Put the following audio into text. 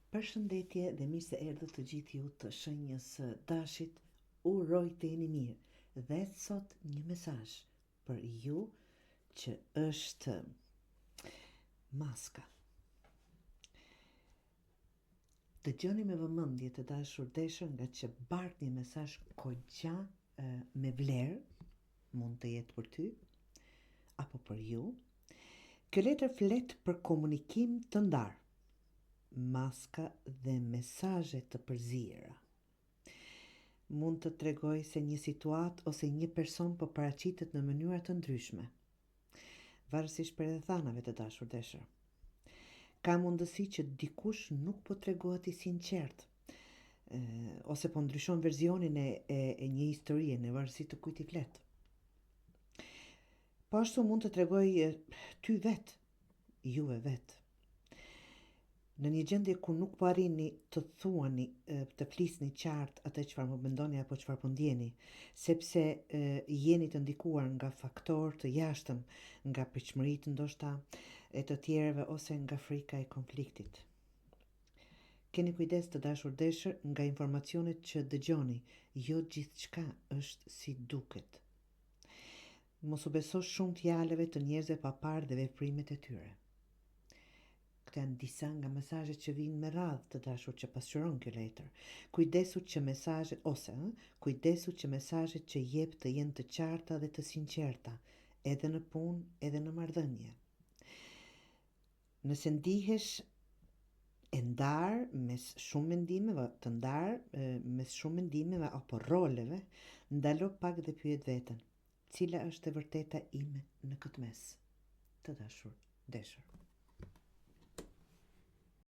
Përshëndetje dhe mirë se erdhët të gjithë ju të shenjës së dashit, uroj të jeni mirë dhe sot një mesazh për ju që është maska. Dëgjoni me vëmendje të dashur deshër nga që bart një mesazh kogja me vlerë, mund të jetë për ty apo për ju. Kjo letër flet për komunikim të ndarë, maska dhe mesazhe të përzierë. Mund të tregoj se një situatë ose një person po paraqitet në mënyra të ndryshme, varësisht për rrethanave të dashur deshër. Ka mundësi që dikush nuk po tregohet i sinqert, ose po ndryshon versionin e një historie në varësi të kujt i flet. Po ashtu mund të tregoj ty vet, juve vet. Në një gjendje ku nuk po arrini të thuani, të flisni qartë atë çfarë më mendoni apo çfarë po ndjeni, sepse jeni të ndikuar nga faktorë të jashtëm, nga pritshmëritë ndoshta e të tjerëve ose nga frika e konfliktit. Keni kujdes të dashur deshër nga informacionet që dëgjoni, jo gjithçka është si duket. Mos u beso shumë fjalëve të njerëzve pa parë dhe veprimet e tyre. Këto janë disa nga mesazhet që vijnë me radhë të dashur që pasqyron kjo letër. Kujdesu që mesazhet që jep të jenë të qarta dhe të sinqerta, edhe në punë, edhe në marrëdhënie. Nëse ndihesh e ndarë mes shumë mendimeve apo roleve, ndalo pak dhe pyet veten, cila është e vërteta ime në këtë mes, të dashur deshër.